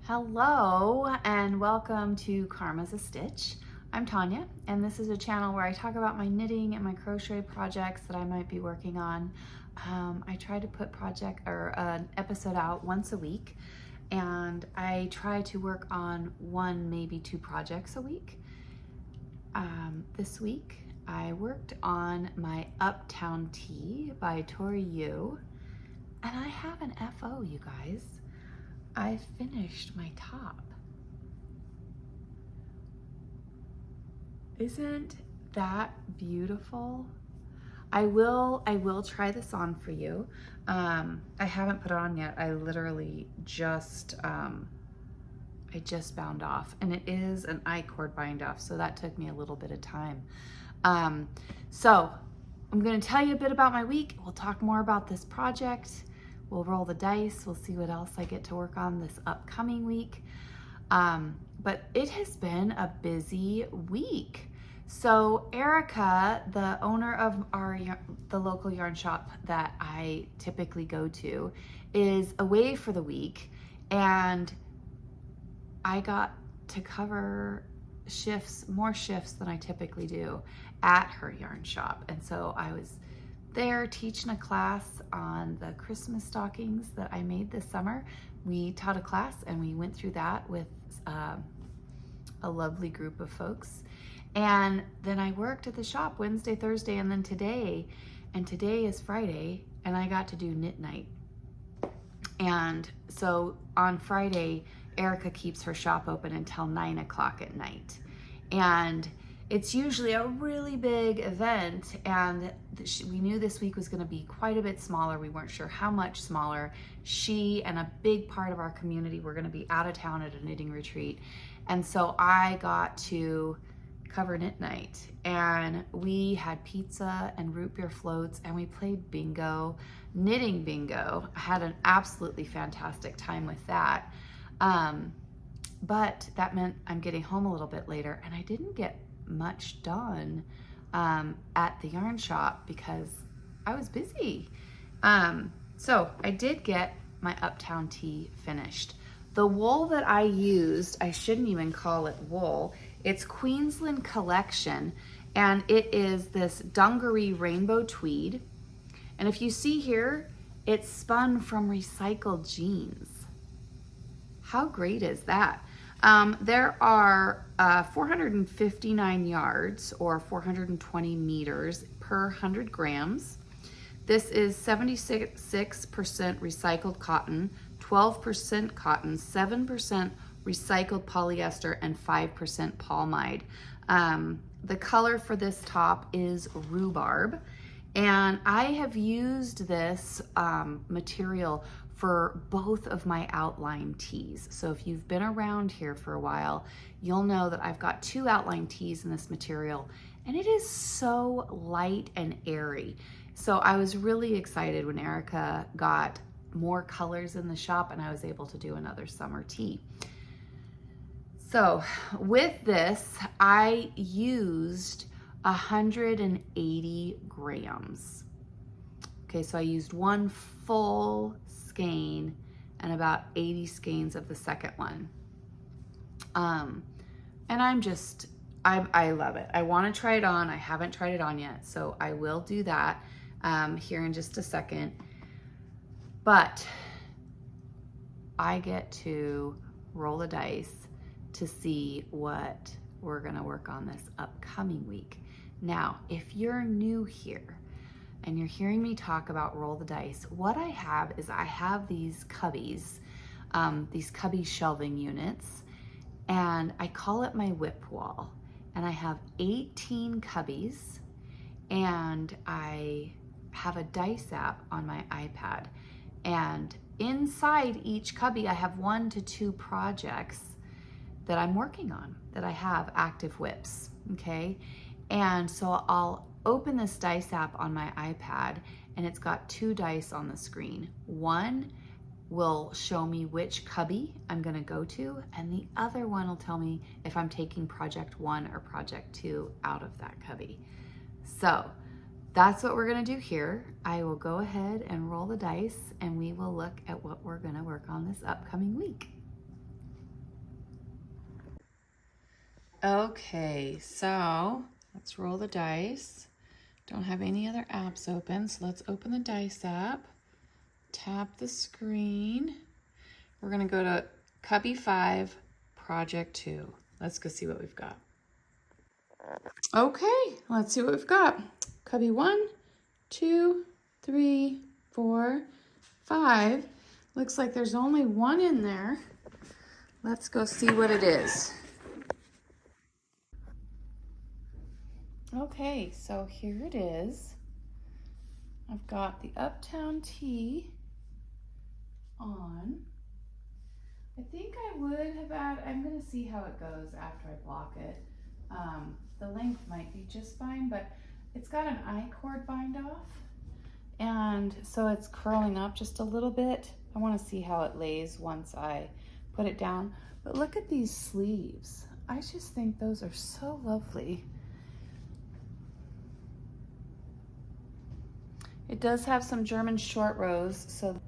Hello and welcome to Karma's a Stitch. I'm Tonya and this is a channel where I talk about my knitting and my crochet projects that I might be working on. I try to put an episode out once a week, and I try to work on one, maybe two projects a week. This week I worked on my Uptown Tee by Tonya, and I have an FO, you guys. I finished my top. Isn't that beautiful? I will try this on for you. I haven't put it on yet. I literally just I just bound off, and it is an I-cord bind off, so that took me a little bit of time. So I'm going to tell you a bit about my week. We'll talk more about this project. We'll roll the dice. We'll see what else I get to work on this upcoming week. But it has been a busy week. So Erica, the owner of the local yarn shop that I typically go to, is away for the week, and I got to cover more shifts than I typically do at her yarn shop. And so I was there teaching a class on the Christmas stockings that I made this summer. We taught a class and we went through that with a lovely group of folks. And then I worked at the shop Wednesday, Thursday, and then today. And today is Friday, and I got to do knit night. And so on Friday, Erica keeps her shop open until 9 o'clock at night. And it's usually a really big event, and we knew this week was going to be quite a bit smaller. We weren't sure how much smaller. She and a big part of our community were going to be out of town at a knitting retreat, and so I got to cover knit night, and we had pizza and root beer floats, and we played bingo, knitting bingo. I had an absolutely fantastic time with that, but that meant I'm getting home a little bit later, and I didn't get much done at the yarn shop because I was busy. So I did get my Uptown Tee finished. The wool that I used, I shouldn't even call it wool. It's Queensland Collection, and it is this dungaree rainbow tweed. And if you see here, it's spun from recycled jeans. How great is that? There are 459 yards or 420 meters per 100 grams. This is 76% recycled cotton, 12% cotton, 7% recycled polyester, and 5% palmide. The color for this top is rhubarb, and I have used this material for both of my outline tees. So if you've been around here for a while, you'll know that I've got two outline tees in this material, and it is so light and airy. So I was really excited when Erica got more colors in the shop and I was able to do another summer tee. So with this, I used 180 grams. Okay, so I used one full skein and about 80 skeins of the second one. And I love it. I want to try it on. I haven't tried it on yet, so I will do that here in just a second. But I get to roll the dice to see what we're gonna work on this upcoming week. Now, if you're new here and you're hearing me talk about roll the dice, what I have is I have these cubbies, these cubby shelving units, and I call it my whip wall. And I have 18 cubbies, and I have a dice app on my iPad. And inside each cubby, I have 1 to 2 projects that I'm working on, that I have active whips, okay? And so I'll open this dice app on my iPad, and it's got 2 dice on the screen. One will show me which cubby I'm gonna go to, and the other one will tell me if I'm taking project 1 or project 2 out of that cubby. So that's what we're gonna do here. I will go ahead and roll the dice, and we will look at what we're gonna work on this upcoming week. Okay, so let's roll the dice. Don't have any other apps open, so let's open the dice app. Tap the screen. We're gonna go to Cubby 5, Project 2. Let's go see what we've got. Okay, let's see what we've got. Cubby 1, 2, 3, 4, 5. Looks like there's only one in there. Let's go see what it is. Okay, so here it is. I've got the Uptown Tea on. I think I would have added, I'm gonna see how it goes after I block it. The length might be just fine, but it's got an I-cord bind off. And so it's curling up just a little bit. I wanna see how it lays once I put it down. But look at these sleeves. I just think those are so lovely. It does have some German short rows, so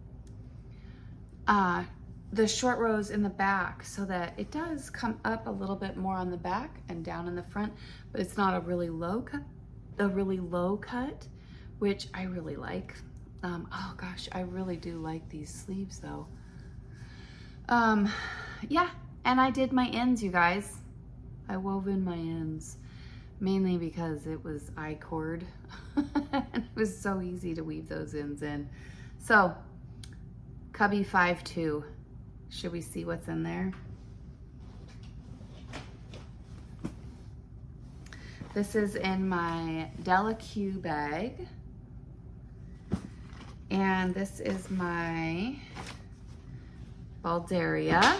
the short rows in the back, so that it does come up a little bit more on the back and down in the front, but it's not a really low cut, which I really like. Oh gosh, I really do like these sleeves though. Yeah, and I did my ends, you guys. I wove in my ends, mainly because it was I-cord. It was so easy to weave those ends in. So, Cubby 5-2. Should we see what's in there? This is in my Della Q bag. And this is my Balderia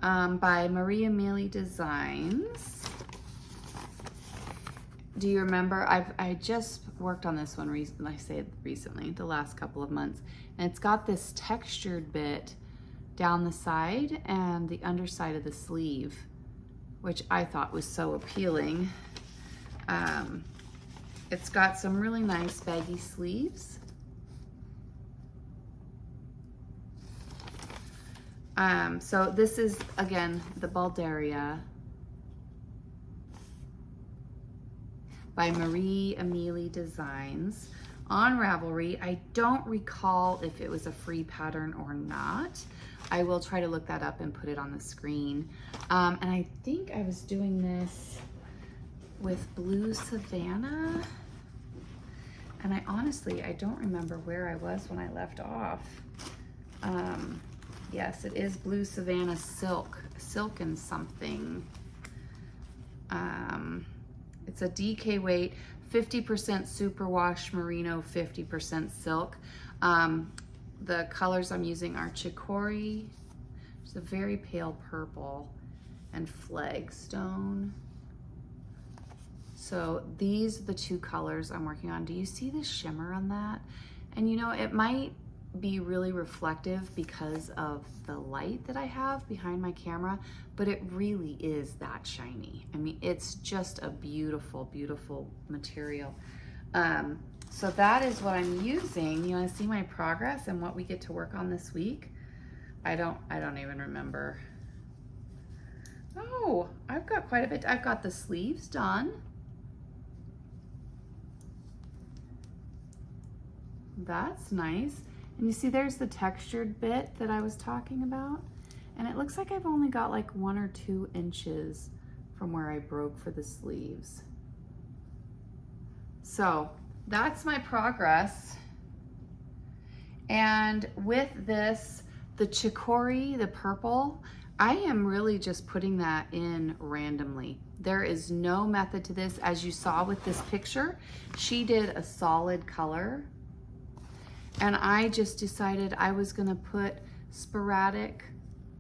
by Maria Mealy Designs. Do you remember? I just worked on this one recently, the last couple of months. And it's got this textured bit down the side and the underside of the sleeve, which I thought was so appealing. It's got some really nice baggy sleeves. So this is, again, the Balderia by Marie Amelie Designs on Ravelry. I don't recall if it was a free pattern or not. I will try to look that up and put it on the screen. And I think I was doing this with Blue Savannah. And I don't remember where I was when I left off. Yes, it is Blue Savannah Silk and something. It's a DK weight, 50% superwash merino, 50% silk. The colors I'm using are chicory, which is a very pale purple, and flagstone. So these are the two colors I'm working on. Do you see the shimmer on that? And you know, it might be really reflective because of the light that I have behind my camera, but it really is that shiny. I mean, it's just a beautiful, beautiful material. So that is what I'm using. You want to see my progress and what we get to work on this week? I don't even remember. Oh, I've got quite a bit. I've got the sleeves done. That's nice. And you see there's the textured bit that I was talking about. And it looks like I've only got like 1 or 2 inches from where I broke for the sleeves. So that's my progress. And with this, the chicory, the purple, I am really just putting that in randomly. There is no method to this. As you saw with this picture, she did a solid color. And I just decided I was gonna put sporadic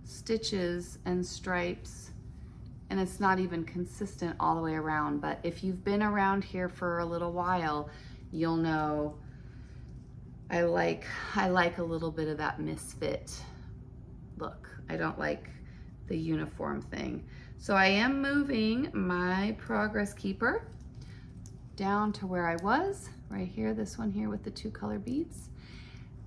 stitches and stripes, and it's not even consistent all the way around, but if you've been around here for a little while, you'll know I like a little bit of that misfit look. I don't like the uniform thing. So I am moving my progress keeper down to where I was, right here, this one here with the 2 color beads.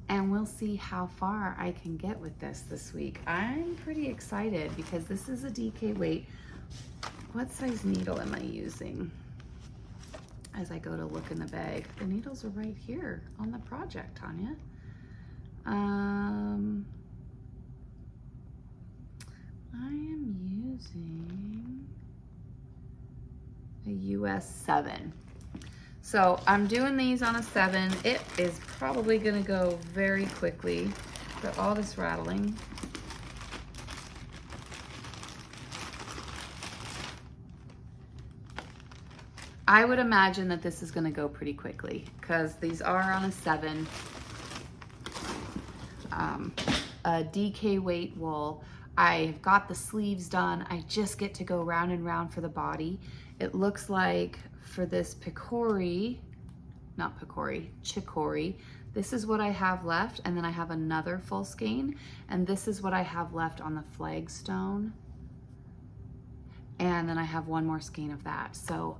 and we'll see how far I can get with this week. I'm pretty excited because this is a DK weight. What size needle am I using? As I go to look in the bag, the needles are right here on the project, Tonya. I am using a US 7. So I'm doing these on a 7. It is probably gonna go very quickly, but all this rattling. I would imagine that this is gonna go pretty quickly because these are on a 7. A DK weight wool. I've got the sleeves done. I just get to go round and round for the body. It looks like for this Chicory, this is what I have left, and then I have another full skein, and this is what I have left on the flagstone. And then I have one more skein of that. So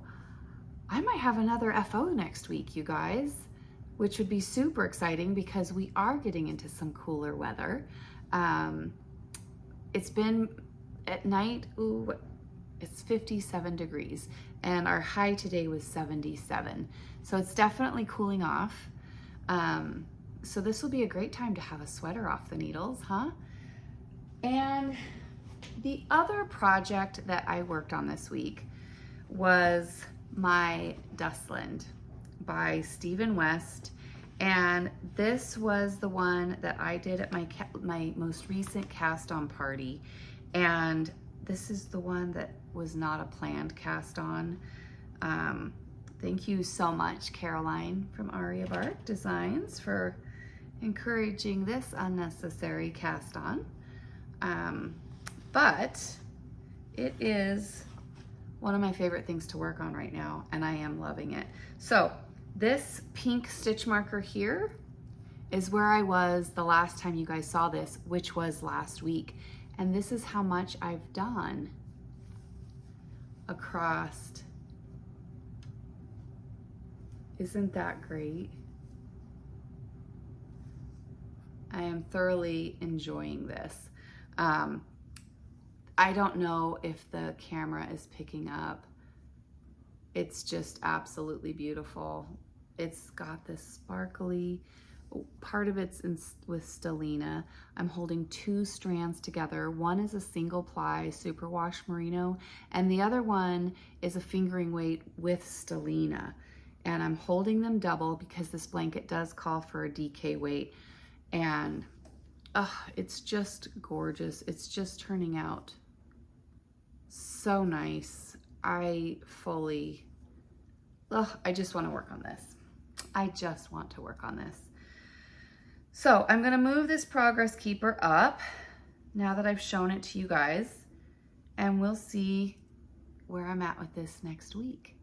I might have another FO next week, you guys, which would be super exciting because we are getting into some cooler weather. It's been at night, ooh, it's 57 degrees, and our high today was 77. So it's definitely cooling off. So this will be a great time to have a sweater off the needles, huh? And the other project that I worked on this week was my Dustland by Stephen West, and this was the one that I did at my most recent cast on party, and this is the one that was not a planned cast on. Thank you so much, Caroline from Aria Bark Designs, for encouraging this unnecessary cast on. But it is one of my favorite things to work on right now, and I am loving it. So this pink stitch marker here is where I was the last time you guys saw this, which was last week. And this is how much I've done across. Isn't that great? I am thoroughly enjoying this. I don't know if the camera is picking up. It's just absolutely beautiful. It's got this sparkly, part of it's with stellina. I'm holding 2 strands together. One is a single ply superwash merino, and the other one is a fingering weight with stellina. And I'm holding them double because this blanket does call for a DK weight. And it's just gorgeous. It's just turning out so nice. I just want to work on this. I just want to work on this. So I'm going to move this progress keeper up now that I've shown it to you guys, and we'll see where I'm at with this next week.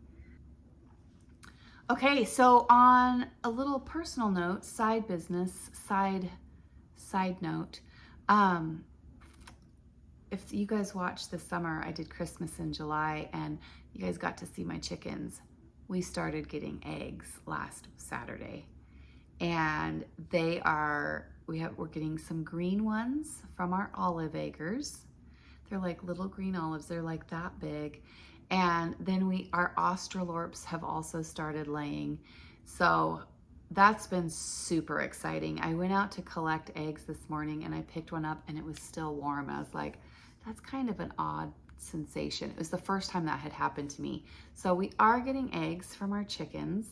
Okay, so on a little personal note, side note, if you guys watched this summer, I did Christmas in July, and you guys got to see my chickens. We started getting eggs last Saturday, and we're getting some green ones from our olive acres. They're like little green olives. They're like that big. And then our Australorps have also started laying. So that's been super exciting. I went out to collect eggs this morning and I picked one up and it was still warm. I was like, that's kind of an odd sensation. It was the first time that had happened to me. So we are getting eggs from our chickens,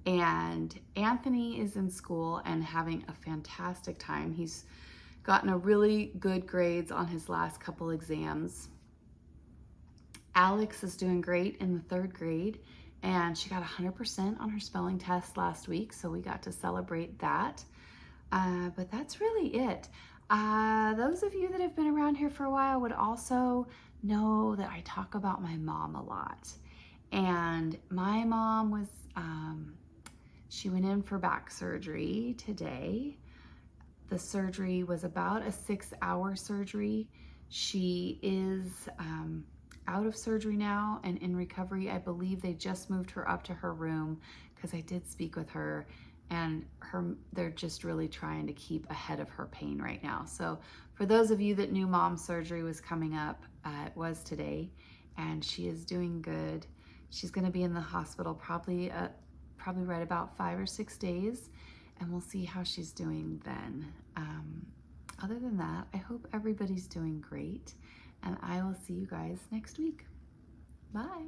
and Anthony is in school and having a fantastic time. He's gotten a really good grades on his last couple exams. Alex is doing great in the 3rd grade, and she got 100% on her spelling test last week, so we got to celebrate that. But that's really it. Those of you that have been around here for a while would also know that I talk about my mom a lot. And my mom was, she went in for back surgery today. The surgery was about a 6-hour surgery. She is out of surgery now and in recovery. I believe they just moved her up to her room because I did speak with her, and they're just really trying to keep ahead of her pain right now. So for those of you that knew mom's surgery was coming up, it was today, and she is doing good. She's going to be in the hospital probably right about 5 or 6 days, and we'll see how she's doing then. Other than that, I hope everybody's doing great, and I will see you guys next week. Bye.